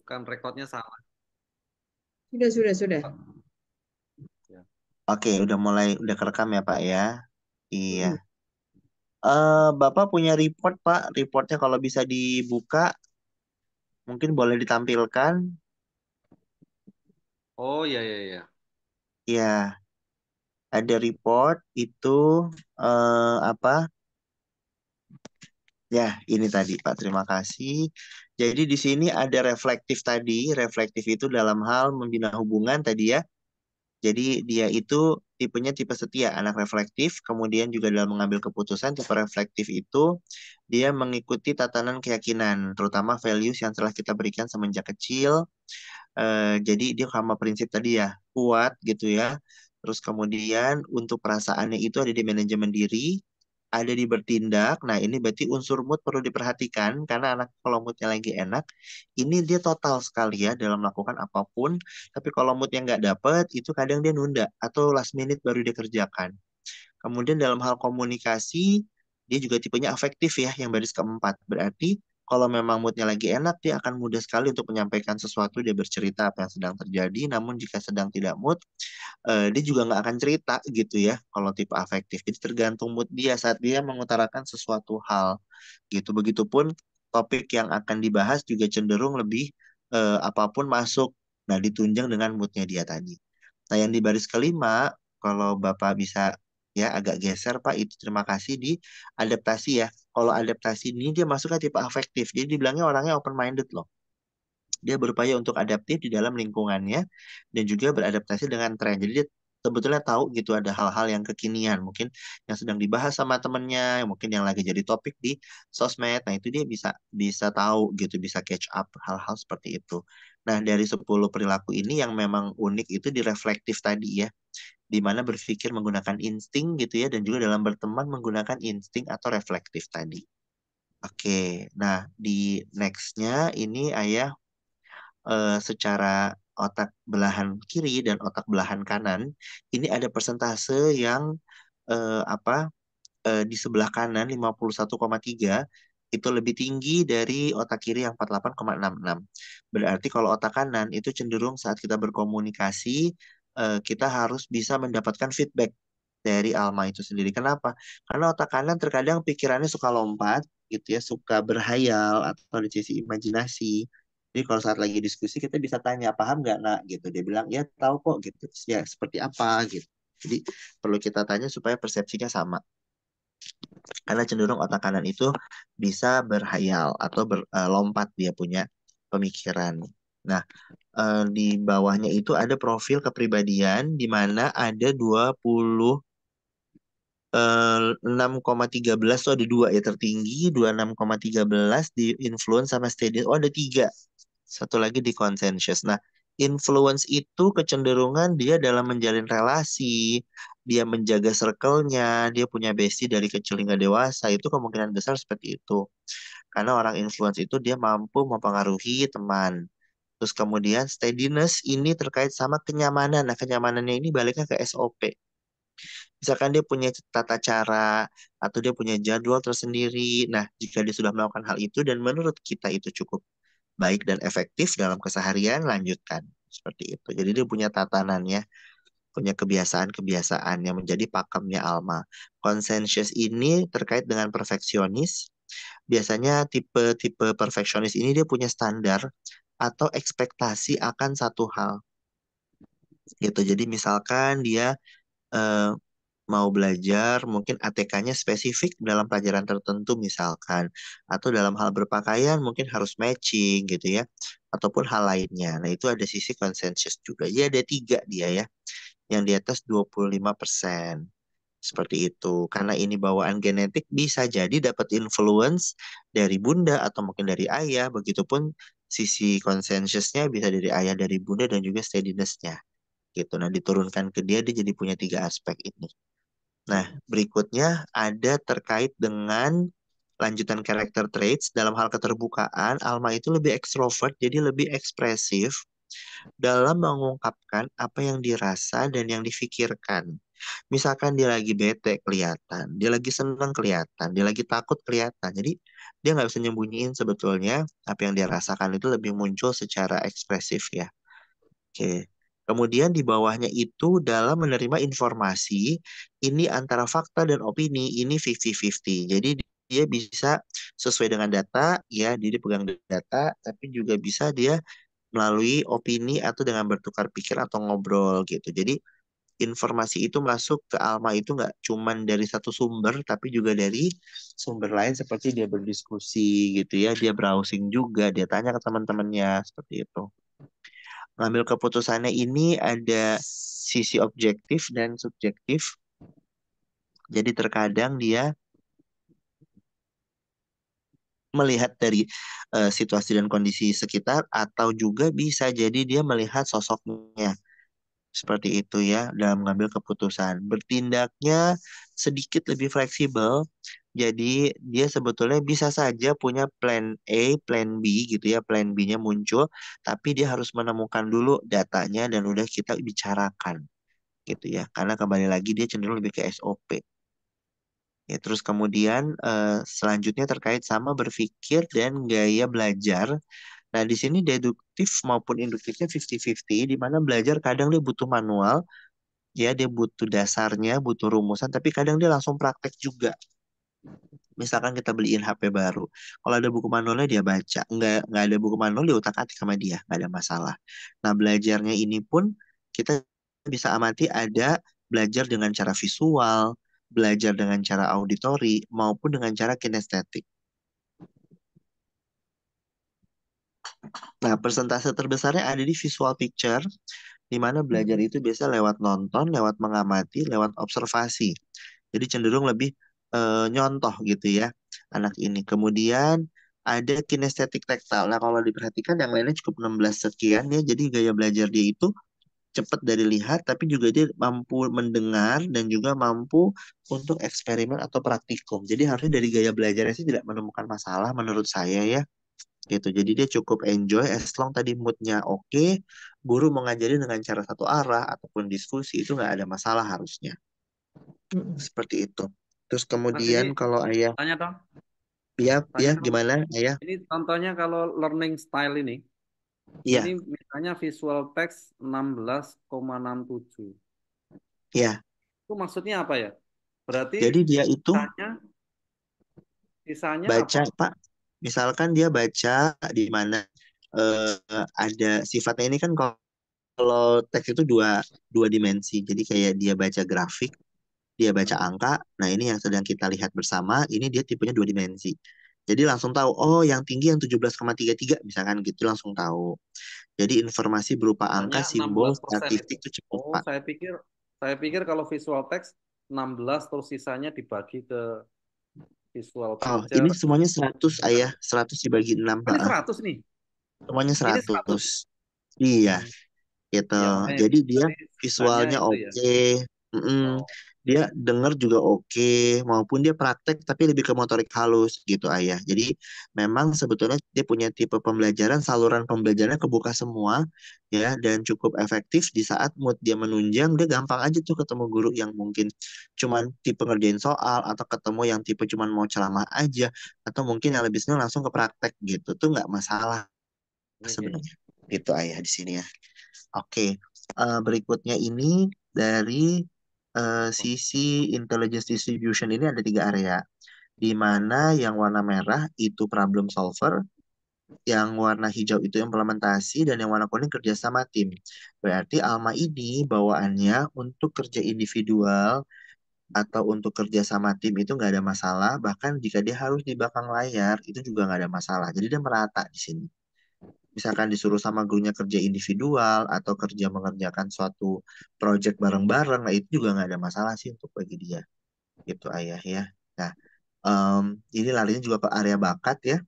kan rekodnya sama. Sudah. Ya. Oke, udah mulai, udah kerekam ya Pak ya. Iya. Mm-mm. Bapak punya report Pak. Reportnya kalau bisa dibuka, mungkin boleh ditampilkan. Oh iya iya iya. Ya, ada report itu apa? Ya, ini tadi Pak. Terima kasih. Jadi di sini ada reflektif tadi. Reflektif itu dalam hal membina hubungan tadi ya. Jadi dia itu tipenya tipe setia, anak reflektif, kemudian juga dalam mengambil keputusan, tipe reflektif itu dia mengikuti tatanan keyakinan, terutama values yang telah kita berikan semenjak kecil. Jadi dia sama prinsip tadi ya, kuat gitu ya. Terus kemudian untuk perasaannya itu ada di manajemen diri, ada di bertindak. Nah, ini berarti unsur mood perlu diperhatikan karena anak kalau moodnya lagi enak, ini dia total sekali ya dalam melakukan apapun. Tapi kalau moodnya nggak dapet, itu kadang dia nunda atau last minute baru dia kerjakan. Kemudian dalam hal komunikasi, dia juga tipenya afektif ya, yang baris keempat. Berarti kalau memang moodnya lagi enak, dia akan mudah sekali untuk menyampaikan sesuatu, dia bercerita apa yang sedang terjadi. Namun jika sedang tidak mood, dia juga nggak akan cerita gitu ya, kalau tipe afektif. Jadi tergantung mood dia saat dia mengutarakan sesuatu hal gitu. Begitupun topik yang akan dibahas juga cenderung lebih apapun masuk. Nah, ditunjang dengan moodnya dia tadi. Nah, yang di baris kelima, kalau Bapak bisa ya agak geser Pak, itu terima kasih di adaptasi ya. Kalau adaptasi ini dia masuknya tipe afektif. Jadi dibilangnya orangnya open minded loh. Dia berupaya untuk adaptif di dalam lingkungannya dan juga beradaptasi dengan tren. Jadi dia sebetulnya tahu gitu ada hal-hal yang kekinian, mungkin yang sedang dibahas sama temennya, mungkin yang lagi jadi topik di sosmed. Nah, itu dia bisa bisa tahu gitu, bisa catch up hal-hal seperti itu. Nah, dari 10 perilaku ini yang memang unik itu di reflektif tadi ya, di mana berpikir menggunakan insting gitu ya, dan juga dalam berteman menggunakan insting atau reflektif tadi. Oke, nah di nextnya ini ayah secara otak belahan kiri dan otak belahan kanan, ini ada persentase yang apa di sebelah kanan 51,3 itu lebih tinggi dari otak kiri yang 48,66. Berarti kalau otak kanan itu cenderung saat kita berkomunikasi kita harus bisa mendapatkan feedback dari Alma itu sendiri. Kenapa? Karena otak kanan terkadang pikirannya suka lompat gitu ya, suka berhayal atau di sisi imajinasi. Jadi kalau saat lagi diskusi kita bisa tanya, paham nggak nak? Gitu. Dia bilang, ya tahu kok gitu. Terus, ya seperti apa gitu. Jadi perlu kita tanya supaya persepsinya sama. Karena cenderung otak kanan itu bisa berhayal atau berlompat dia punya pemikiran. Nah, di bawahnya itu ada profil kepribadian di mana ada 26,13 tuh ada dua ya tertinggi, 26,13 di influence sama steady. Oh, ada tiga. Satu lagi di consensus. Nah, influence itu kecenderungan dia dalam menjalin relasi, dia menjaga circle-nya, dia punya bestie dari kecil hingga dewasa, itu kemungkinan besar seperti itu. Karena orang influence itu dia mampu mempengaruhi teman. Terus kemudian steadiness ini terkait sama kenyamanan. Nah, kenyamanannya ini baliknya ke SOP. Misalkan dia punya tata cara atau dia punya jadwal tersendiri. Nah, jika dia sudah melakukan hal itu dan menurut kita itu cukup baik dan efektif dalam keseharian, lanjutkan. Seperti itu. Jadi dia punya tatanannya, punya kebiasaan-kebiasaan yang menjadi pakemnya Alma. Conscientious ini terkait dengan perfeksionis. Biasanya tipe-tipe perfeksionis ini dia punya standar atau ekspektasi akan satu hal. Gitu. Jadi misalkan dia eh, mau belajar, mungkin ATK-nya spesifik dalam pelajaran tertentu misalkan, atau dalam hal berpakaian mungkin harus matching gitu ya, ataupun hal lainnya. Nah, itu ada sisi konsensus juga. Ya, ada tiga dia ya, yang di atas 25%. Seperti itu. Karena ini bawaan genetik bisa jadi dapat influence dari bunda atau mungkin dari ayah. Begitupun sisi konsensusnya bisa dari ayah, dari bunda, dan juga steadiness-nya. Gitu. Nah, diturunkan ke dia, dia jadi punya tiga aspek ini. Nah, berikutnya ada terkait dengan lanjutan karakter traits dalam hal keterbukaan. Alma itu lebih ekstrovert, jadi lebih ekspresif dalam mengungkapkan apa yang dirasa dan yang difikirkan. Misalkan dia lagi bete kelihatan, dia lagi senang kelihatan, dia lagi takut kelihatan. Jadi dia nggak bisa nyembunyiin sebetulnya apa yang dia rasakan itu lebih muncul secara ekspresif ya. Oke. Kemudian di bawahnya itu dalam menerima informasi, ini antara fakta dan opini, ini 50-50. Jadi dia bisa sesuai dengan data, ya dia pegang data, tapi juga bisa dia melalui opini atau dengan bertukar pikir atau ngobrol gitu. Jadi informasi itu masuk ke Alma itu nggak cuman dari satu sumber, tapi juga dari sumber lain seperti dia berdiskusi gitu ya, dia browsing juga, dia tanya ke teman-temannya seperti itu. Ngambil keputusannya ini ada sisi objektif dan subjektif. Jadi terkadang dia melihat dari situasi dan kondisi sekitar atau juga bisa jadi dia melihat sosoknya. Seperti itu ya dalam mengambil keputusan. Bertindaknya sedikit lebih fleksibel. Jadi dia sebetulnya bisa saja punya plan A, plan B gitu ya. Plan B-nya muncul, tapi dia harus menemukan dulu datanya dan udah kita bicarakan gitu ya. Karena kembali lagi dia cenderung lebih ke SOP. Ya, terus kemudian selanjutnya terkait sama berpikir dan gaya belajar. Nah, di sini deduktif maupun induktifnya 50-50, di mana belajar kadang dia butuh manual, ya dia butuh dasarnya, butuh rumusan, tapi kadang dia langsung praktek juga. Misalkan kita beliin HP baru, kalau ada buku manualnya dia baca, nggak ada buku manual dia utak-atik sama dia, nggak ada masalah. Nah, belajarnya ini pun kita bisa amati ada belajar dengan cara visual, belajar dengan cara auditori, maupun dengan cara kinestetik. Nah, persentase terbesarnya ada di visual picture, di mana belajar itu biasa lewat nonton, lewat mengamati, lewat observasi. Jadi cenderung lebih nyontoh gitu ya anak ini. Kemudian ada kinestetik taktil. Nah, kalau diperhatikan yang lainnya cukup 16 sekian ya. Jadi gaya belajar dia itu cepat dari lihat, tapi juga dia mampu mendengar dan juga mampu untuk eksperimen atau praktikum. Jadi harusnya dari gaya belajarnya sih tidak menemukan masalah menurut saya ya gitu. Jadi dia cukup enjoy as long tadi moodnya oke, guru mengajari dengan cara satu arah ataupun diskusi itu nggak ada masalah harusnya. Mm-mm. Seperti itu. Terus Mas ini kemudian kalau ayah, tanya dong, ya, tanya ya dong. gimana ayah? Ini contohnya kalau learning style ini Iya, misalnya visual text 16,67. ya. Itu maksudnya apa ya? Berarti Jadi dia itu sisanya, sisanya apa? baca, Pak. Misalkan dia baca di mana ada sifatnya ini kan kalau teks itu dua dimensi. Jadi kayak dia baca grafik, dia baca Hmm. angka. Nah, ini yang sedang kita lihat bersama, ini dia tipenya dua dimensi. Jadi langsung tahu, oh yang tinggi yang 17,33 misalkan gitu langsung tahu. Jadi informasi berupa Sisanya angka, simbol, 16% itu. statistik itu cukup, Oh, Pak. saya pikir kalau visual text 16 terus sisanya dibagi ke visual Oh, ini picture. semuanya 100 ayah, 100 dibagi 6. Oh, ini 100 nih. Semuanya Ini 100. 100. Iya, Hmm. gitu. Iya, makanya Jadi dia berarti sisanya visualnya itu ya. oke, mm-mm. Oh, Dia denger juga oke, maupun dia praktek tapi lebih ke motorik halus gitu ayah. Jadi memang sebetulnya dia punya tipe pembelajaran, saluran pembelajarannya kebuka semua ya, dan cukup efektif di saat mood dia menunjang, dia gampang aja tuh ketemu guru yang mungkin cuman tipe ngerjain soal, atau ketemu yang tipe cuman mau ceramah aja, atau mungkin yang lebih senang langsung ke praktek gitu, tuh nggak masalah oke. sebenarnya. Gitu ayah di sini ya. Oke, berikutnya ini dari sisi intelligence distribution ini ada 3 area, di mana yang warna merah itu problem solver, yang warna hijau itu implementasi, dan yang warna kuning kerja sama tim. Berarti Alma ini bawaannya untuk kerja individual atau untuk kerja sama tim itu nggak ada masalah, bahkan jika dia harus di belakang layar itu juga nggak ada masalah. Jadi dia merata di sini. Misalkan disuruh sama gurunya kerja individual atau kerja mengerjakan suatu project bareng-bareng, nah itu juga nggak ada masalah sih untuk bagi dia, gitu ayah ya. Nah, ini larinya juga ke area bakat ya.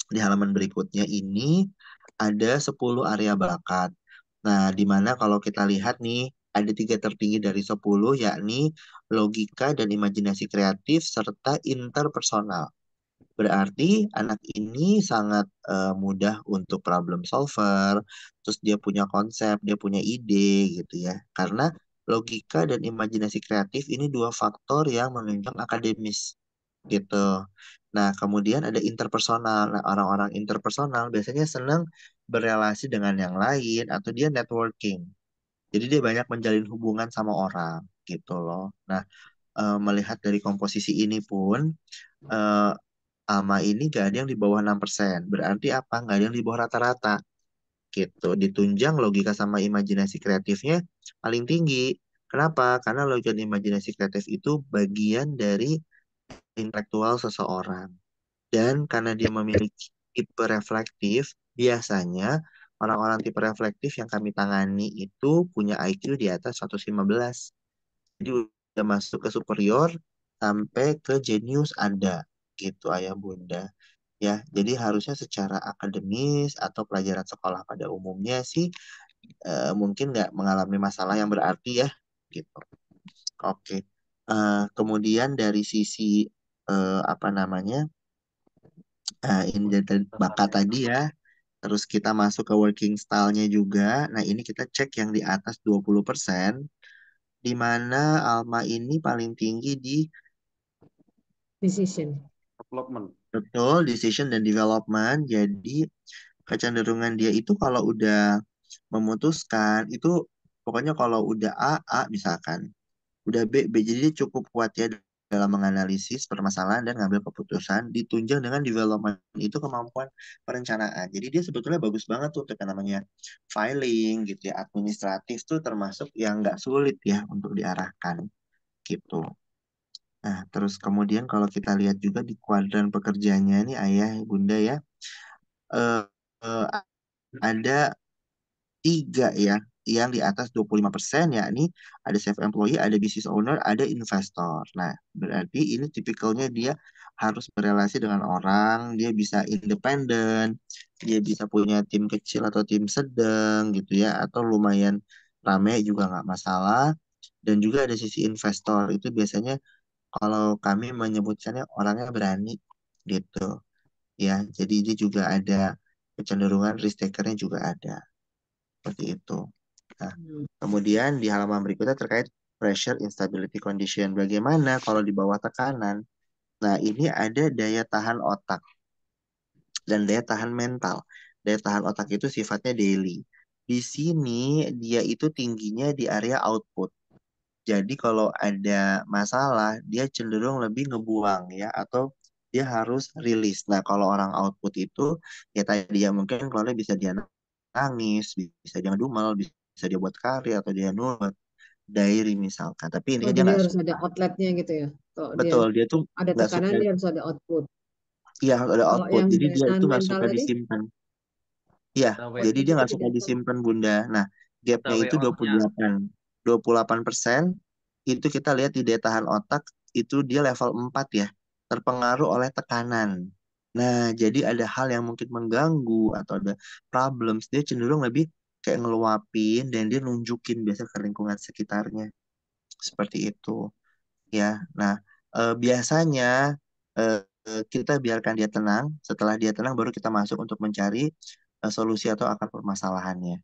Di halaman berikutnya ini ada 10 area bakat. Nah, di mana kalau kita lihat nih, ada 3 tertinggi dari 10, yakni logika dan imajinasi kreatif serta interpersonal. Berarti anak ini sangat mudah untuk problem solver, terus dia punya konsep, dia punya ide gitu ya. Karena logika dan imajinasi kreatif ini dua faktor yang menunjang akademis gitu. Nah, kemudian ada interpersonal. Nah, orang-orang interpersonal biasanya senang berelasi dengan yang lain atau dia networking. Jadi dia banyak menjalin hubungan sama orang gitu loh. Nah, melihat dari komposisi ini pun eh, AMA ini gak ada yang di bawah 6%. Berarti apa? Gak ada yang di bawah rata-rata gitu. Ditunjang logika sama imajinasi kreatifnya paling tinggi. Kenapa? Karena logika dan imajinasi kreatif itu bagian dari intelektual seseorang. Dan karena dia memiliki tipe reflektif, biasanya orang-orang tipe reflektif yang kami tangani itu punya IQ di atas 115. Jadi udah masuk ke superior sampai ke jenius ada gitu ayah bunda. Ya, jadi harusnya secara akademis atau pelajaran sekolah pada umumnya sih mungkin nggak mengalami masalah yang berarti ya gitu. Oke. Kemudian dari sisi apa namanya? Ini dari bakat Kesannya. tadi ya. Terus kita masuk ke working style-nya juga. Nah, ini kita cek yang di atas 20%, di mana Alma ini paling tinggi di Decision. Development. betul decision dan development. Jadi, kecenderungan dia itu kalau udah memutuskan, itu pokoknya kalau udah A misalkan. Udah B. Jadi dia cukup kuat ya dalam menganalisis permasalahan dan ngambil keputusan, ditunjang dengan development itu kemampuan perencanaan. Jadi dia sebetulnya bagus banget tuh untuk yang namanya filing gitu ya, administratif tuh termasuk yang nggak sulit ya untuk diarahkan gitu. Nah, terus kemudian kalau kita lihat juga di kuadran pekerjaannya nih ayah bunda ya, eh, eh, ada tiga ya yang di atas 25%, yakni ada self employee, ada business owner, ada investor. Nah, berarti ini tipikalnya dia harus berelasi dengan orang, dia bisa independen, dia bisa punya tim kecil atau tim sedang gitu ya, atau lumayan rame juga nggak masalah. Dan juga ada sisi investor, itu biasanya kalau kami menyebutkannya orangnya berani gitu ya. Jadi dia juga ada kecenderungan risk takernya juga ada. Seperti itu. Nah, Hmm. kemudian di halaman berikutnya terkait pressure instability condition. Bagaimana kalau di bawah tekanan? Nah, ini ada daya tahan otak dan daya tahan mental. Daya tahan otak itu sifatnya daily. Di sini dia itu tingginya di area output. Jadi kalau ada masalah, dia cenderung lebih ngebuang ya, atau dia harus rilis. Nah, kalau orang output itu, ya tadi ya mungkin keluarnya bisa dia nangis, bisa dia ngedumel, bisa dia buat karya, atau dia nulis diary misalkan. Tapi Oh, intinya dia jadi nggak harus ada suka. outletnya gitu ya. Kalau dia Betul, dia tuh ada nggak tekanan, suka. dia harus ada output. Iya, harus ada Kalau output. yang Jadi daya dia itu tahan nggak mental suka tadi, disimpan. Iya, jadi dia output itu nggak suka tidak tahan. disimpan, Bunda. Nah, gapnya Kita itu WO-nya. 28%. Itu kita lihat di daya tahan otak, itu dia level 4 ya, terpengaruh oleh tekanan. Nah, jadi ada hal yang mungkin mengganggu atau ada problems, dia cenderung lebih kayak ngeluapin dan dia nunjukin biasa ke lingkungan sekitarnya. Seperti itu ya. Nah, biasanya kita biarkan dia tenang. Setelah dia tenang, baru kita masuk untuk mencari solusi atau akar permasalahannya,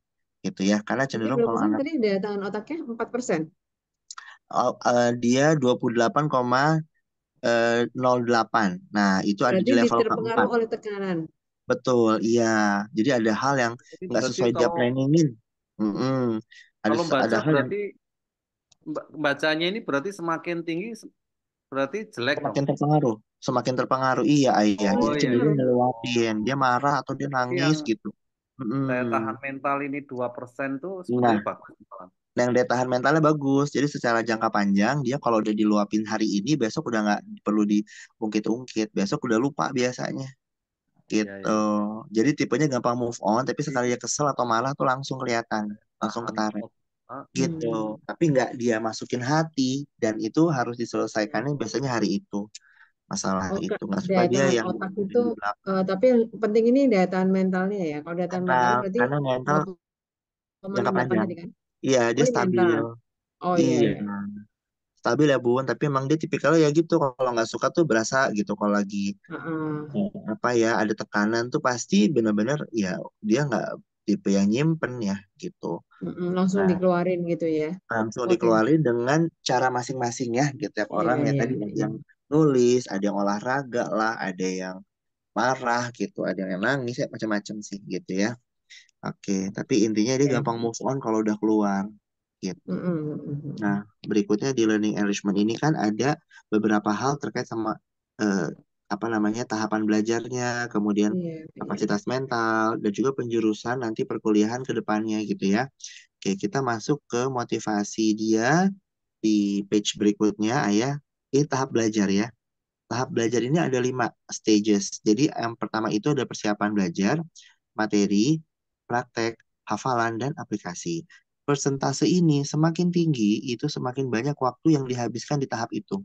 gitu ya. Karena Berarti cenderung berapa kalau persen anak tadi daya tahan otaknya? 4%. dia 28,08. Nah, itu ada di Berarti level terpengaruh keempat. oleh tekanan. Betul, iya. Jadi ada hal yang Jadi nggak berarti sesuai dia kalau planningin. Mm-mm. Ada kalau ada baca hal yang berarti bacanya ini berarti semakin tinggi berarti jelek dong. semakin terpengaruh. Iya, ayah. Semakin Oh Dia iya iya. cenderung terpengaruh. Oh. ngeluapin. Dia marah atau dia Tapi yang nangis gitu. daya tahan Mm-mm. mental ini 2% tuh sebetulnya Nah, bagus malah. yang daya tahan mentalnya bagus. Jadi secara jangka panjang, dia kalau udah diluapin hari ini, besok udah nggak perlu diungkit-ungkit. Besok udah lupa biasanya. Iya Gitu. iya. Jadi tipenya gampang move on, tapi sekali dia kesel atau marah tuh langsung kelihatan. Langsung Tahan. ketarik. Ah, Gitu. Hmm. Tapi nggak dia masukin hati. Dan itu harus diselesaikannya biasanya hari itu. Masalah Oh, itu. Nggak suka daya dia tahan yang otak itu, di belakang. tapi yang penting ini daya tahan mentalnya ya. Kalau daya tahan mentalnya Mental. berarti Karena mental jangka 0,68 panjang. tadi kan? Iya, Oh, dia ini mental. stabil. Oh iya, Iya. iya. Stabil ya Bun, tapi emang dia tipikalnya ya gitu, kalau nggak suka tuh berasa gitu, kalau lagi Heeh. apa ya ada tekanan tuh pasti bener-bener ya dia nggak tipe yang nyimpen ya gitu. Langsung Nah, dikeluarin gitu ya langsung potensi. dikeluarin dengan cara masing-masing ya gitu tiap Iya, orang ya iya, tadi ada iya. yang nulis, ada yang olahraga lah, ada yang marah gitu, ada yang nangis ya macam-macam sih gitu ya. Oke, tapi intinya dia gampang Oke. move on kalau udah keluar gitu. Mm-mm. Nah, berikutnya di learning enrichment ini kan ada beberapa hal terkait sama eh, apa namanya tahapan belajarnya, kemudian Iya, iya. kapasitas mental dan juga penjurusan nanti perkuliahan ke depannya gitu ya. Oke, kita masuk ke motivasi dia di page berikutnya, Ayah. Ini tahap belajar ya. Tahap belajar ini ada 5 stages. Jadi yang pertama itu ada persiapan belajar, materi, praktek, hafalan, dan aplikasi. Persentase ini semakin tinggi, itu semakin banyak waktu yang dihabiskan di tahap itu.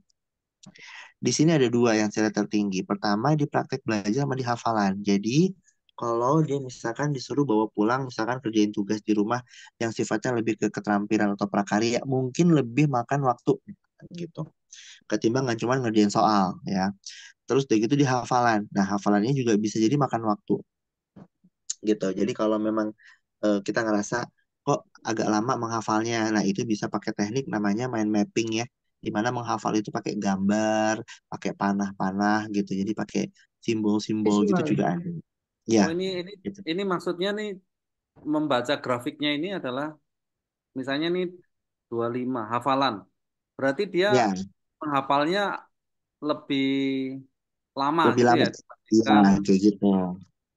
Di sini ada dua yang saya lihat tertinggi. Pertama di praktek belajar sama di hafalan. Jadi kalau dia misalkan disuruh bawa pulang, misalkan kerjain tugas di rumah yang sifatnya lebih ke keterampilan atau prakarya, mungkin lebih makan waktu gitu. Ketimbang nggak cuma ngerjain soal ya. Terus udah gitu di hafalan. Nah, hafalannya juga bisa jadi makan waktu gitu. Jadi kalau memang kita ngerasa kok agak lama menghafalnya, nah itu bisa pakai teknik namanya mind mapping ya, di mana menghafal itu pakai gambar, pakai panah-panah gitu. Jadi pakai simbol-simbol gitu Visual ya. juga ada. Ya, Oh, ini gitu. ini maksudnya nih membaca grafiknya ini adalah misalnya nih 25 hafalan. Berarti dia Ya, menghafalnya lebih lama lebih gitu lama. ya Ya, dibandingkan kayak gitu.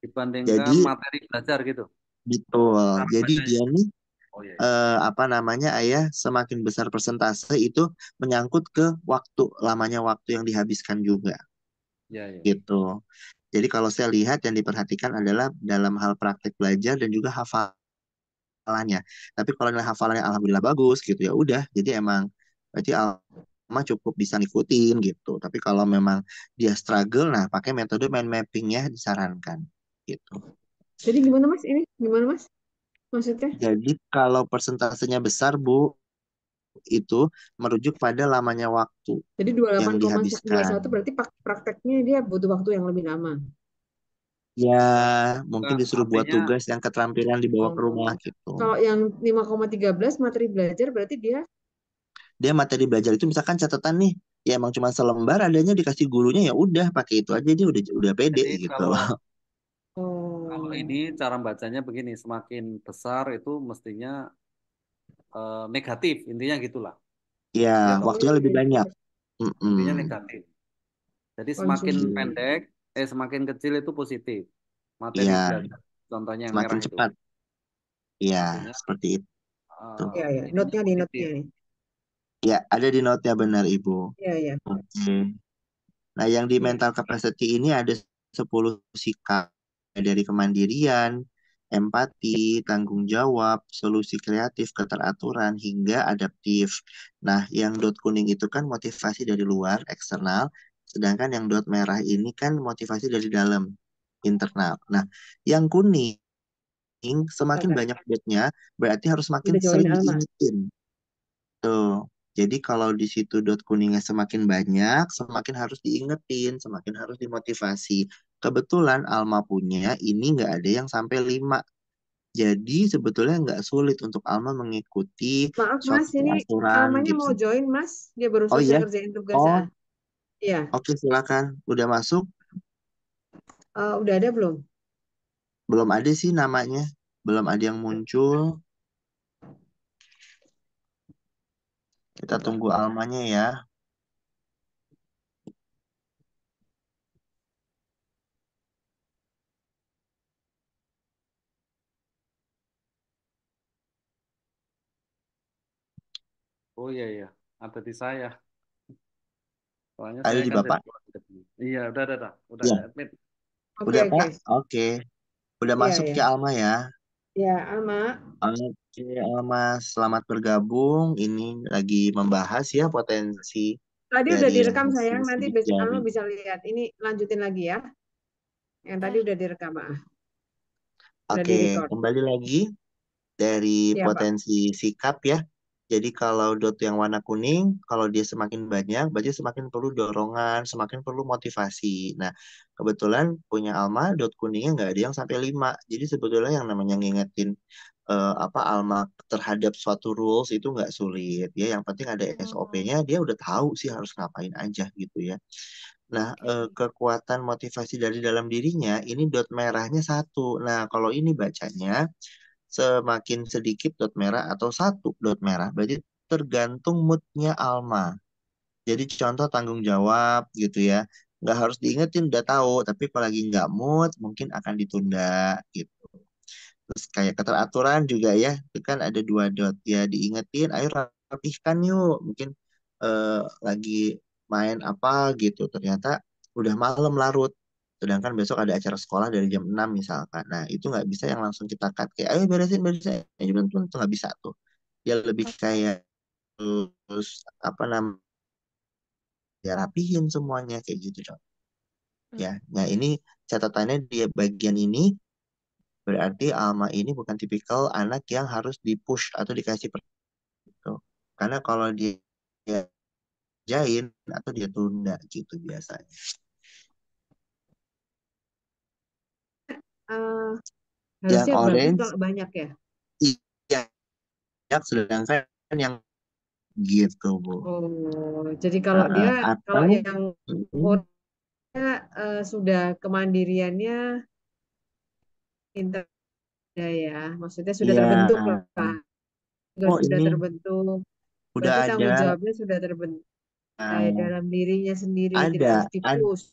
dibandingkan Jadi materi belajar gitu. betul. Cara Jadi bacanya. dia nih Oh iya, iya. apa namanya ayah semakin besar persentase itu menyangkut ke waktu lamanya waktu yang dihabiskan juga Iya, iya. gitu. Jadi kalau saya lihat yang diperhatikan adalah dalam hal praktek belajar dan juga hafalannya. Tapi kalau nilai hafalannya alhamdulillah bagus gitu ya udah. Jadi emang berarti Alma cukup bisa ngikutin gitu. Tapi kalau memang dia struggle, nah pakai metode mind mappingnya disarankan gitu. Jadi gimana Mas ini? Gimana Mas? Maksudnya? Jadi kalau persentasenya besar Bu, itu merujuk pada lamanya waktu Jadi yang 28,21 dihabiskan. berarti prakteknya dia butuh waktu yang lebih lama. Ya, mungkin Enggak, disuruh buat artinya tugas yang keterampilan dibawa ke rumah Oh, gitu. kalau yang 5,13 materi belajar berarti dia Dia materi belajar itu misalkan catatan nih, ya emang cuma selembar adanya dikasih gurunya ya udah pakai itu aja dia udah pede jadi gitu kalau loh. kalau oh ini cara bacanya begini, semakin besar itu mestinya negatif, intinya gitulah. Ya, Ya toh, waktunya lebih iya, banyak. intinya Mm-mm. negatif. Jadi semakin konsumsi. pendek, semakin kecil itu positif. Materi Ya, belajar, contohnya yang semakin merah itu. cepat. Ya, Artinya seperti itu. Iya ya, ininya note-nya di positif. note-nya nih. Ya, ada di note-nya benar Ibu. Iya ya. Oke. Nah, yang di Iya. mental capacity ini ada 10 sikap dari kemandirian, empati, tanggung jawab, solusi kreatif, keteraturan, hingga adaptif. Nah, yang dot kuning itu kan motivasi dari luar, eksternal, sedangkan yang dot merah ini kan motivasi dari dalam, internal. Nah, yang kuning semakin Ada. banyak dotnya, berarti harus makin Udah join sering Alma. diingetin. Tuh. Jadi kalau di situ dot kuningnya semakin banyak, semakin harus diingetin, semakin harus dimotivasi. Kebetulan Alma punya ini nggak ada yang sampai 5. Jadi sebetulnya nggak sulit untuk Alma mengikuti Maaf suatu Mas, ini peraturan Almanya mau gitu. join Mas. Dia baru Oh selesai iya, kerjain tugas. oh Iya. oke silakan. Udah masuk? Udah ada belum? Belum ada sih namanya. Belum ada yang muncul. Kita Coba. tunggu Almanya ya. Oh iya iya, ada di saya. Soalnya Ada saya di kan dari Bapak? luar negeri. Iya, udah Ya, admit. Oke, udah oke. Pak? Oke. Udah Iya, masuk ya. ya Alma ya. Ya, Alma. Oke, Mas, selamat bergabung. Ini lagi membahas ya potensi Tadi udah dari yang direkam sayang. hasil Nanti sidik Alma jari. bisa lihat. Ini lanjutin lagi ya. Yang tadi udah direkam. Udah Oke, direcord. kembali lagi dari Iya, Pak. potensi sikap ya. Jadi kalau dot yang warna kuning, kalau dia semakin banyak, berarti semakin perlu dorongan, semakin perlu motivasi. Nah, kebetulan punya Alma, dot kuningnya nggak ada yang sampai 5. Jadi sebetulnya yang namanya ngingetin Alma terhadap suatu rules itu nggak sulit. Ya, yang penting ada Oh, SOP-nya, dia udah tahu sih harus ngapain aja gitu ya. Nah, oke. kekuatan motivasi dari dalam dirinya, ini dot merahnya satu. Nah, kalau ini bacanya, semakin sedikit dot merah atau satu dot merah, berarti tergantung moodnya Alma. Jadi contoh tanggung jawab gitu ya, nggak harus diingetin udah tahu, tapi kalau lagi nggak mood mungkin akan ditunda gitu. Terus kayak keteraturan juga ya, itu kan ada 2 dot ya, diingetin, ayo rapihkan yuk, mungkin lagi main apa gitu, ternyata udah malam larut. Sedangkan besok ada acara sekolah dari jam 6 misalkan. Nah, itu nggak bisa yang langsung kita cut kayak, ayo beresin, beresin. Ya, jam 6 itu nggak bisa tuh. Dia lebih kayak terus apa namanya, ya rapihin semuanya kayak gitu, Cok. Ya, nah ini catatannya dia bagian ini berarti Alma ini bukan tipikal anak yang harus dipush atau dikasih perintah. Karena kalau dia jain atau dia tunda gitu biasanya. Eh, Yang harusnya bagus orange kalau banyak ya. iya, sedangkan yang gitu, Bu. Oh, jadi kalau dia kalau Atau yang mm, orangnya sudah kemandiriannya pintar ya, maksudnya sudah iya, terbentuk lah, juga oh sudah ini terbentuk. udah Berarti ada tanggung jawabnya sudah terbentuk dalam dirinya sendiri, tidak harus ada dipush.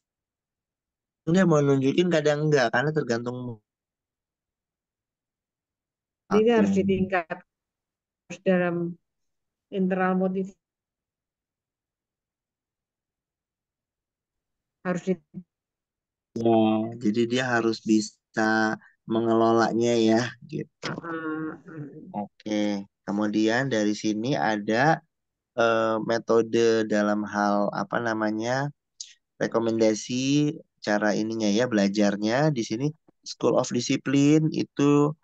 dia mau nunjukin kadang enggak karena tergantung Ini aku. harus ditingkat dalam internal motif harus di Ya, jadi dia harus bisa mengelolanya ya, gitu. Oke, kemudian dari sini ada metode dalam hal apa namanya rekomendasi cara ininya ya belajarnya di sini School of Discipline itu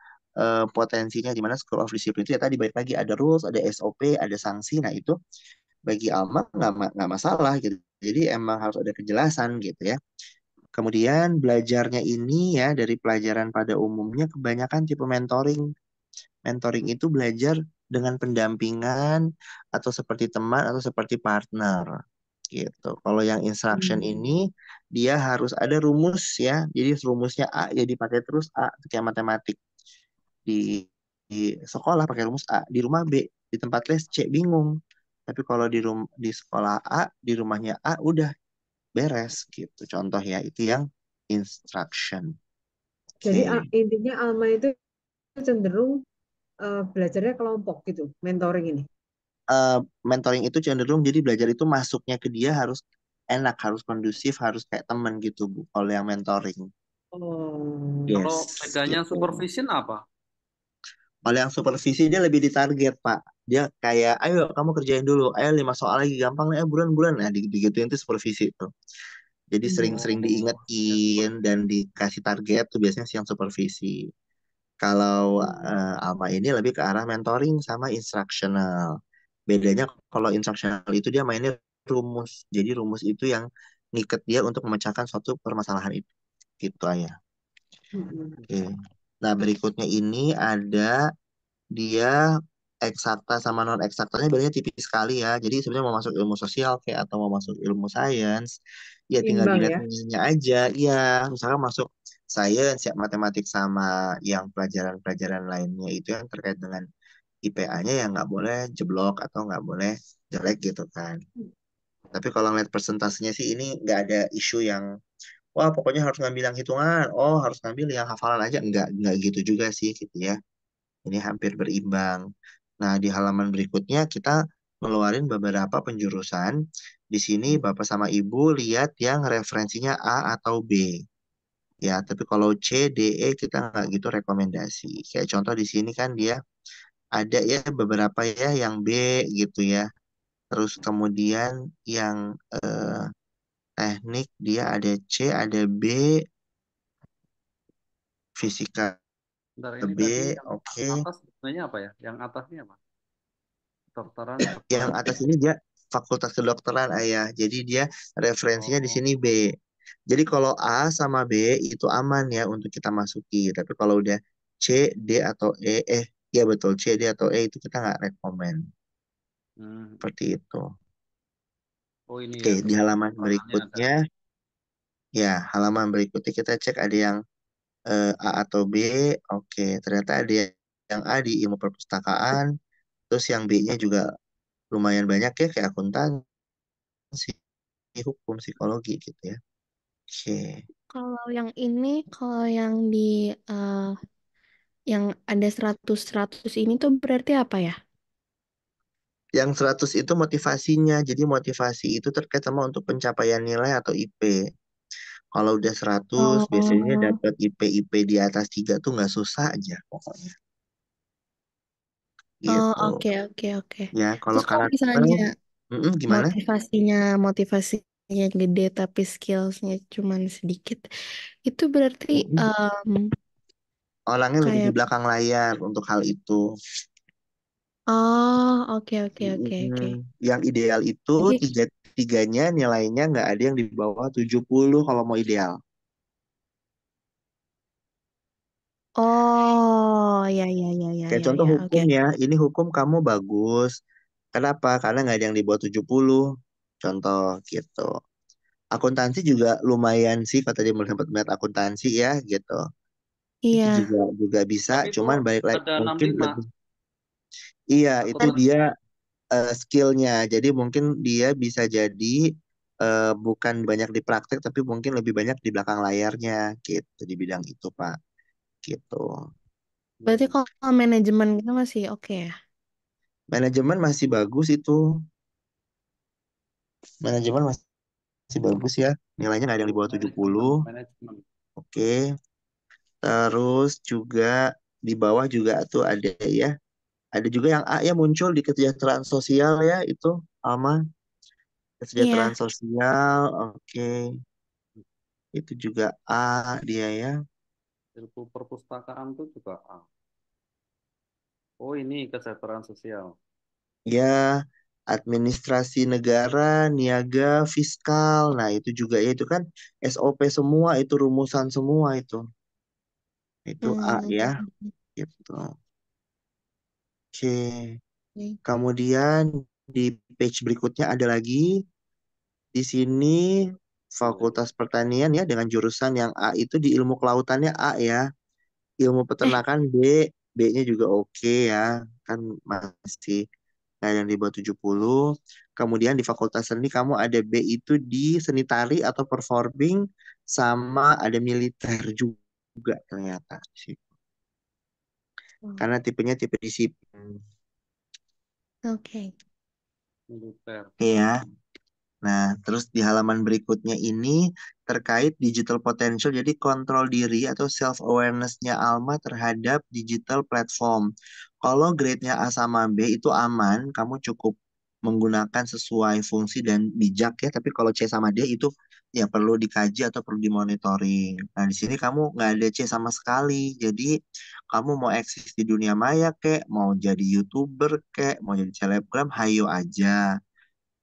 potensinya di mana School of Discipline itu ya tadi baik lagi ada rules, ada SOP, ada sanksi. Nah itu bagi Alma nggak masalah gitu. Jadi emang harus ada kejelasan gitu ya. Kemudian belajarnya ini ya dari pelajaran pada umumnya kebanyakan tipe mentoring. Mentoring itu belajar dengan pendampingan atau seperti teman atau seperti partner gitu. Kalau yang instruction Hmm. ini dia harus ada rumus ya. Jadi rumusnya A ya dipakai terus A kayak matematik di sekolah pakai rumus A, di rumah B, di tempat les C bingung. Tapi kalau di sekolah A, di rumahnya A udah beres gitu. Contoh ya itu yang instruction. Jadi Oke. intinya Alma itu cenderung belajarnya kelompok gitu, mentoring ini. eh, Mentoring itu cenderung jadi belajar itu masuknya ke dia harus enak, harus kondusif, harus kayak temen gitu, Bu. Kalau yang mentoring. Oh, Kalau Yes, bedanya gitu. supervision apa? Kalau yang supervisi dia lebih ditarget, Pak. Dia kayak, ayo kamu kerjain dulu. Ayo 5 soal lagi gampang nih, bulan-bulan. Nah, digituin itu supervisi itu. Jadi sering-sering Oh, ya diingetin seperti dan dikasih target tuh biasanya sih yang supervisi. Kalau hmm. Alma ini lebih ke arah mentoring sama instructional. Bedanya kalau instructional itu dia mainnya rumus. Jadi rumus itu yang ngiket dia untuk memecahkan suatu permasalahan itu. Gitu aja. Hmm. Oke. Nah, berikutnya ini ada dia eksakta sama non eksaktanya bedanya tipis sekali ya. Jadi sebenarnya mau masuk ilmu sosial kayak atau mau masuk ilmu sains, ya tinggal Imbang dilihat ya. nilainya aja. Iya, misalkan masuk sains ya matematik sama yang pelajaran-pelajaran lainnya itu yang terkait dengan IPA-nya ya nggak boleh jeblok atau nggak boleh jelek gitu kan. Tapi kalau ngeliat persentasenya sih ini nggak ada isu yang wah pokoknya harus ngambil yang hitungan, oh harus ngambil yang hafalan aja, nggak gitu juga sih gitu ya. Ini hampir berimbang. Nah, di halaman berikutnya kita ngeluarin beberapa penjurusan. Di sini Bapak sama Ibu lihat yang referensinya A atau B. Ya, tapi kalau C, D, E kita nggak gitu rekomendasi. Kayak contoh di sini kan dia ada ya beberapa ya yang B gitu ya. Terus kemudian yang teknik dia ada C, ada B, fisika Bentar, ini B, tadi yang oke. atas sebenarnya apa ya? Yang atasnya apa? Dokteran Yang sebelah. atas ini dia Fakultas Kedokteran ayah. Jadi dia referensinya di Oh. sini B. Jadi kalau A sama B itu aman ya untuk kita masuki. Tapi kalau udah C, D atau ya betul C, D atau E itu kita nggak rekomen. Hmm. Seperti itu. Oh ini Oke, ya di halaman bahannya ada. berikutnya, ya halaman berikutnya kita cek ada yang A atau B. Oke, ternyata ada yang A di ilmu perpustakaan, terus yang B-nya juga lumayan banyak ya kayak akuntansi, hukum, psikologi gitu ya. Oke. Kalau yang ini, kalau yang di eh, yang ada 100-100 ini tuh berarti apa ya? Yang 100 itu motivasinya. Jadi motivasi itu terkait sama untuk pencapaian nilai atau IP. Kalau udah 100 biasanya Oh, dapat IP di atas 3 tuh nggak susah aja pokoknya. oh, Gitu. oke, oke, oke. Ya, kalau Terus kalau karakter, misalnya gimana? motivasinya gede tapi skillsnya cuman sedikit, itu berarti Mm-mm. Orangnya lebih di kayak, belakang layar untuk hal itu. oh, oke, oke, oke, oke. Mm-mm. Yang ideal itu Jadi, tiga-tiganya nilainya nggak ada yang di bawah 70 kalau mau ideal. oh, ya, ya, ya, ya, Kayak ya, contoh ya, oke. hukum ya, ini hukum kamu bagus. Kenapa? Karena nggak ada yang di bawah 70. Contoh gitu. Akuntansi juga lumayan sih, kata dia sempat melihat akuntansi ya gitu. Itu Iya, juga bisa, Tapi itu cuman balik lagi ada mungkin 65 lebih. Iya, itu akuntansi. dia skillnya. Jadi mungkin dia bisa jadi bukan banyak di praktek, tapi mungkin lebih banyak di belakang layarnya gitu di bidang itu, Pak. Gitu. berarti kalau manajemen gitu masih oke ya? Manajemen masih bagus itu. Manajemen masih bagus ya. Nilainya nggak ada yang di Oh, bawah 70. manajemen, manajemen. Oke. Terus juga di bawah juga tuh ada ya. Ada juga yang A ya muncul di kesejahteraan sosial ya itu Alma. Kesejahteraan Iya, sosial. Oke. Itu juga A dia ya. Ilmu perpustakaan tuh juga A. Oh ini kesejahteraan sosial. Ya, administrasi negara, niaga, fiskal. Nah, itu juga ya itu kan SOP semua, itu rumusan semua itu. Itu A ya, hmm, gitu. Oke. oke. Kemudian di page berikutnya ada lagi di sini Oh, Fakultas Pertanian ya dengan jurusan yang A itu di ilmu kelautannya A ya. Ilmu Eh, peternakan B, B-nya juga oke ya. Kan masih nggak ada yang di bawah 70. Kemudian di Fakultas Seni kamu ada B itu di seni tari atau performing sama ada militer juga ternyata sih. oh, Karena tipenya tipe disiplin. oke. militer. Iya. Nah, terus di halaman berikutnya ini terkait digital potential, jadi kontrol diri atau self awareness-nya Alma terhadap digital platform. Kalau grade-nya A sama B itu aman, kamu cukup menggunakan sesuai fungsi dan bijak ya. Tapi kalau C sama D itu ya perlu dikaji atau perlu dimonitoring. Nah, di sini kamu nggak ada C sama sekali. Jadi kamu mau eksis di dunia maya kek, mau jadi YouTuber kek, mau jadi selebgram, hayo aja.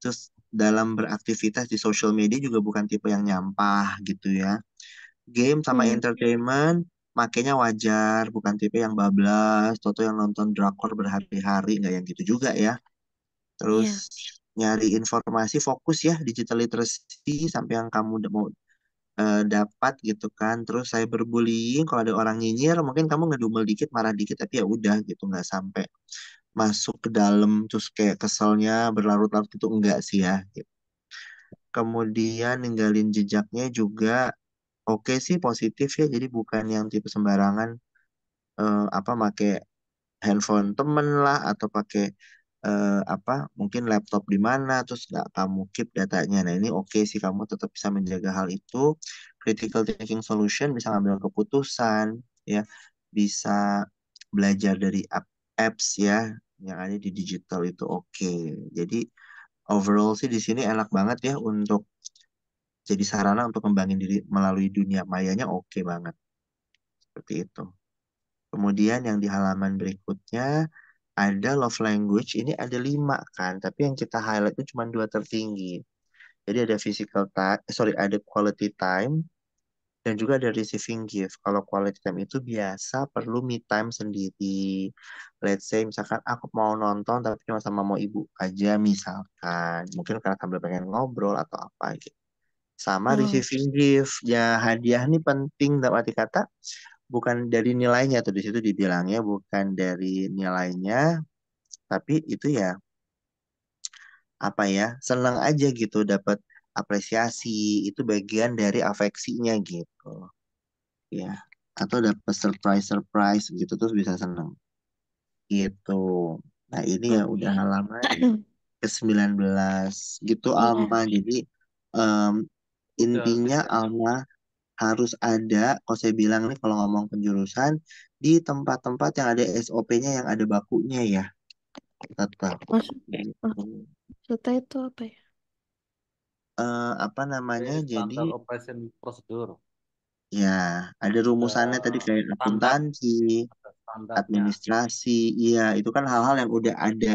Terus dalam beraktivitas di social media juga bukan tipe yang nyampah gitu ya. Game sama Hmm, entertainment makanya wajar, bukan tipe yang bablas, atau yang nonton drakor berhari-hari, nggak yang gitu juga ya. iya, Terus nyari informasi fokus ya, digital literacy sampai yang kamu mau dapat gitu kan. Terus cyberbullying, kalau ada orang nyinyir, mungkin kamu ngedumel dikit, marah dikit, tapi ya udah gitu, nggak sampai masuk ke dalam terus kayak keselnya berlarut-larut itu enggak sih ya. Kemudian ninggalin jejaknya juga oke sih positif ya. Jadi bukan yang tipe sembarangan apa make handphone temen lah atau pakai apa mungkin laptop di mana terus nggak kamu keep datanya. Nah ini oke sih kamu tetap bisa menjaga hal itu. Critical thinking solution bisa ngambil keputusan ya. Bisa belajar dari apps ya yang ada di digital itu oke. Jadi overall sih di sini enak banget ya untuk jadi sarana untuk kembangin diri melalui dunia mayanya oke banget seperti itu. Kemudian yang di halaman berikutnya ada love language ini ada 5 kan, tapi yang kita highlight itu cuma 2 tertinggi. Jadi ada physical time, sorry, ada quality time dan juga ada receiving gift. Kalau quality time itu biasa perlu me time sendiri. Let's say misalkan aku mau nonton tapi cuma sama mau ibu aja misalkan. Mungkin karena sambil pengen ngobrol atau apa gitu. Sama Hmm. receiving gift. Ya hadiah ini penting dalam arti kata bukan dari nilainya tuh di situ dibilangnya bukan dari nilainya, tapi itu ya apa ya senang aja gitu dapat apresiasi itu bagian dari afeksinya gitu ya atau dapat surprise gitu terus bisa seneng gitu. Nah ini ya udah Oke. halaman ke-19 gitu Iya. Alma. Jadi em, Udah intinya tiga. Alma harus ada kalau saya bilang nih kalau ngomong penjurusan di tempat-tempat yang ada SOP-nya yang ada bakunya ya tetap Maksud, gitu. maksudnya itu apa ya? Apa namanya jadi Standar operation prosedur. ya ada Ada rumusannya tadi kayak standar, akuntansi, ada standarnya. administrasi, iya itu kan hal-hal yang udah ada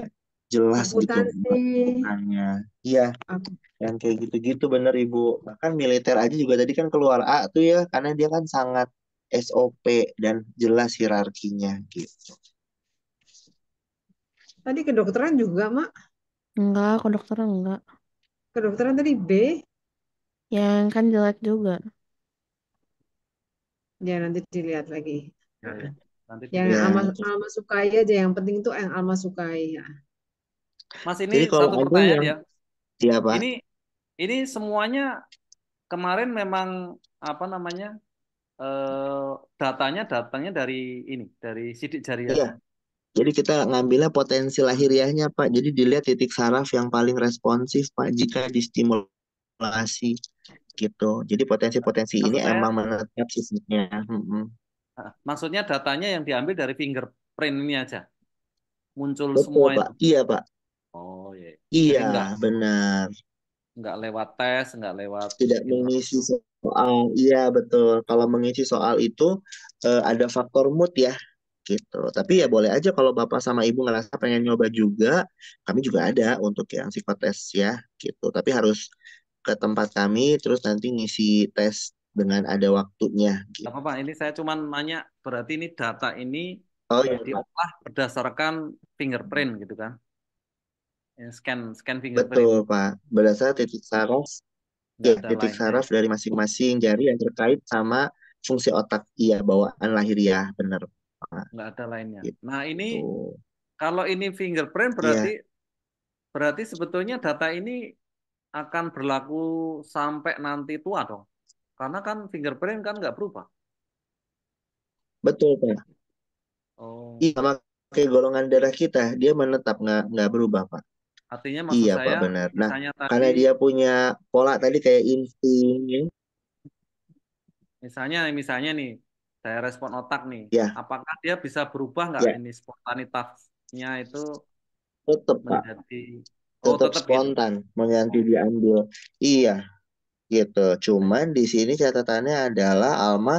jelas gitu Akuntansi. bukannya. Iya, Aku- yang kayak gitu-gitu bener Ibu. Bahkan militer aja juga tadi kan keluar A tuh ya, karena dia kan sangat SOP dan jelas hierarkinya gitu. Tadi kedokteran juga, Mak. Enggak, kedokteran enggak. Kedokteran tadi B. Yang kan jelek juga. Ya, nanti dilihat lagi. Ya, ya. Nanti Yang dilihat. Ya, Alma sukai aja. Yang penting itu yang Alma sukai. Ya. Mas, ini jadi kalau satu ada pertanyaan yang ya. siapa? Ini semuanya kemarin memang apa namanya eh, datanya dari ini, dari sidik jari Iya, aja. jadi kita ngambilnya potensi lahiriahnya Pak. Jadi dilihat titik saraf yang paling responsif Pak jika distimulasi gitu. Jadi potensi-potensi ini Maksud saya, emang menetap sifatnya. Mm-mm. maksudnya datanya yang diambil dari fingerprint ini aja, muncul Betul semua Pak. itu. Iya Pak. Oh ya. Jadi Iya benar. nggak lewat tes, nggak lewat Tidak mengisi infrastruktur. soal. Iya betul. Kalau mengisi soal itu ada faktor mood ya gitu. Tapi ya boleh aja kalau Bapak sama Ibu ngerasa pengen nyoba juga, kami juga ada untuk yang psikotes ya gitu. Tapi harus ke tempat kami terus nanti ngisi tes dengan ada waktunya Nggak gitu. apa-apa, ini saya cuma nanya, berarti ini data ini Oh iya Pak. diolah berdasarkan fingerprint gitu kan? Ya, scan fingerprint, Betul Pak. Berdasarkan titik saraf, nggak ya ada titik lainnya, saraf dari masing-masing jari yang terkait sama fungsi otak. Iya bawaan lahiriah bener Pak. nggak ada lainnya. Nah ini Gitu. kalau ini fingerprint berarti Iya, berarti sebetulnya data ini akan berlaku sampai nanti tua dong, karena kan fingerprint kan nggak berubah. betul Pak. Oh, Iya, sama kayak golongan darah kita, dia menetap nggak berubah Pak. artinya maksud Iya Pak saya, benar. Nah, misalnya tadi, karena dia punya pola tadi kayak insting, misalnya nih, saya respon otak nih, ya, apakah dia bisa berubah nggak ya ini spontanitasnya itu tetap Pak, menjadi, oh tetap tetap gitu. spontan mengganti diambil. Iya, gitu. Cuman di sini catatannya adalah Alma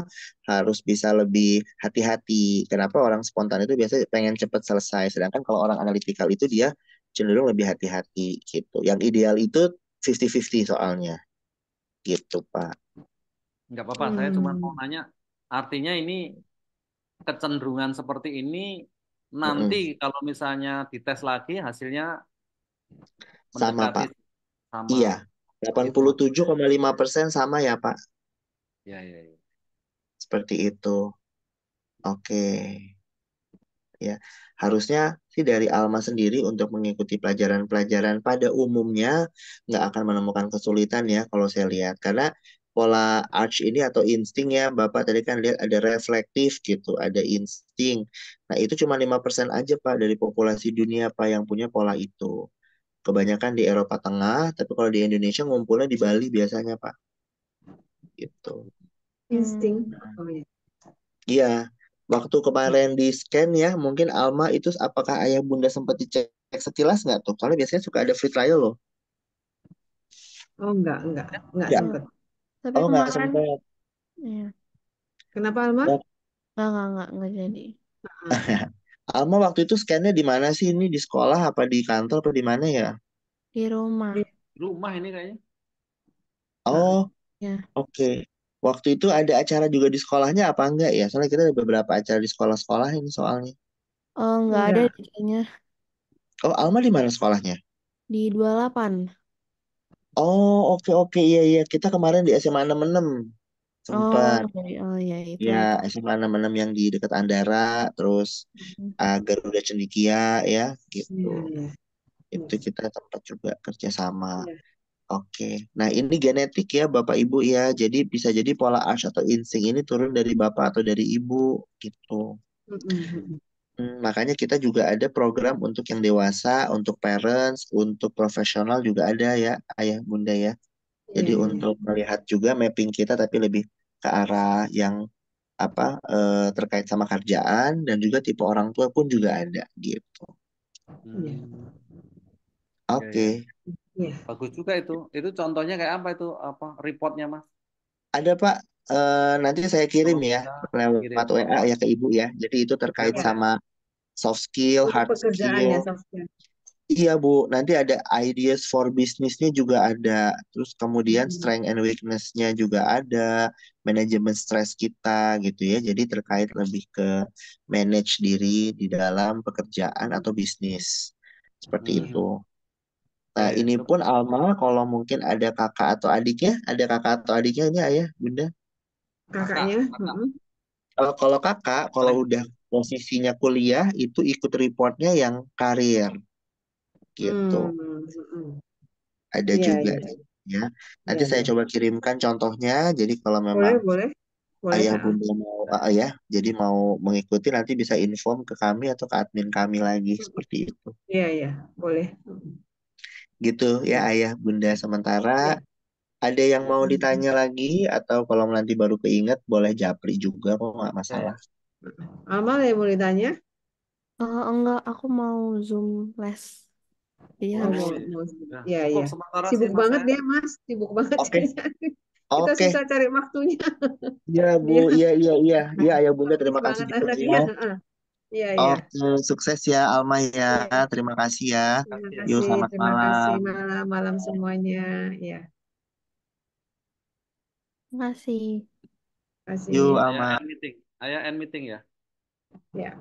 harus bisa lebih hati-hati. Kenapa orang spontan itu biasanya pengen cepat selesai, sedangkan kalau orang analitikal itu dia cenderung lebih hati-hati gitu. Yang ideal itu 50-50 soalnya, gitu Pak. Nggak apa-apa, saya cuma mau Hmm. nanya, artinya ini kecenderungan seperti ini nanti Mm-mm. kalau misalnya dites lagi hasilnya Sama mendekati Pak. sama. Iya, Itu maksudnya. 87,5% sama ya Pak. Ya, ya, ya. Seperti itu. Oke. Ya, harusnya sih dari Alma sendiri untuk mengikuti pelajaran-pelajaran pada umumnya nggak akan menemukan kesulitan ya kalau saya lihat. Karena pola arch ini atau insting ya, Bapak tadi kan lihat ada reflektif gitu, ada insting. Nah, itu cuma 5% aja Pak dari populasi dunia Pak yang punya pola itu. Kebanyakan di Eropa Tengah, tapi kalau di Indonesia ngumpulnya di Bali biasanya Pak. Gitu. Insting. Hmm. Oh ya. Iya, waktu kemarin di scan ya, mungkin Alma itu apakah ayah bunda sempat dicek sekilas nggak tuh? Soalnya biasanya suka ada free trial loh. Oh, enggak Ya, Hmm. sempet. Tapi oh nggak kemarin, sempat. ya, Kenapa Alma? Oh, enggak jadi. Ah, Alma waktu itu scan-nya di mana sih? Ini di sekolah apa di kantor apa di mana ya? Di rumah. Di- Rumah ini kayaknya. Oh, Ya. oke. Waktu itu ada acara juga di sekolahnya apa enggak ya? Soalnya kita ada beberapa acara di sekolah-sekolah ini soalnya. Oh, nggak ada Enggak. kayaknya. Oh, Alma di mana sekolahnya? Di 28. Oh, oke oke iya iya. Kita kemarin di SMA 66 Oh, sempat. oh ya Ya, itu. SMA 66 yang di dekat Andara, terus Hmm. Garuda Cendikia ya, gitu. Iya, iya. Iya. Itu kita tempat juga kerjasama. Iya. Oke. Nah, ini genetik ya, Bapak Ibu ya. Jadi bisa jadi pola ars atau insting ini turun dari Bapak atau dari Ibu gitu. Mm-mm. Makanya kita juga ada program untuk yang dewasa, untuk parents, untuk profesional juga ada ya, Ayah Bunda ya. Iya, Jadi iya. untuk melihat juga mapping kita tapi lebih ke arah yang terkait sama kerjaan dan juga tipe orang tua pun juga ada gitu. Iya. Hmm, ya Oke, ya. Iya. Bagus juga itu. Itu contohnya kayak apa itu? Apa reportnya Mas? ada Pak. Nanti saya kirim Kalau ya bisa lewat kirim. WA ya ke Ibu ya. Jadi itu terkait Boleh Iya. boleh. sama soft skill, Untuk hard pekerjaan ya, skill. software. Iya Bu, nanti ada ideas for business-nya juga ada. Terus kemudian Mm-mm. strength and weakness-nya juga ada. Manajemen stres kita gitu ya. Jadi terkait lebih ke manage diri di dalam pekerjaan atau bisnis. Seperti itu. Hmm, Nah, ya ya. ini pun Alma kalau mungkin ada kakak atau adiknya, ada kakak atau adiknya ini ayah, bunda. Kakak, Kakaknya. kakak. Mm-mm. Kalau kalau kakak, kalau Paling udah posisinya kuliah, itu ikut reportnya yang karir gitu. Mm-mm. Ada Iya, juga iya. ya. Nanti Iya, saya iya. coba kirimkan contohnya. Jadi kalau memang Boleh, boleh. Boleh. ayah Ha. bunda mau ya, jadi mau mengikuti nanti bisa inform ke kami atau ke admin kami lagi Mm-mm. seperti itu. Iya, iya. Boleh. Mm-mm. Gitu ya Iya. ayah bunda sementara. Iya. Ada yang mau Mm-mm. ditanya lagi atau kalau nanti baru keinget boleh japri juga kok nggak ya masalah. ya. Amal yang mau ditanya? Enggak, aku mau Zoom les. Jadi Oh, harus. Oh mau, iya. mau. Ya, Iya, cukup iya. sementara sih Sibuk Mas banget saya. dia, Mas. Sibuk banget Oke, dia. Kita oke. susah cari waktunya. Ya Bu, Dia iya iya iya, iya Ayah Bunda aktif terima kasih banget juga ya. anaknya. Heeh. Iya, iya. Oke, sukses ya Alma ya. Iya. Terima kasih ya. Terima Kasih ya. Yuk, kasih. selamat Terima kasih. malam. Malam semuanya. Ya, Terima kasih. kasih. Yuk, Ayah Alma. end meeting. Ayah end meeting ya. Ya.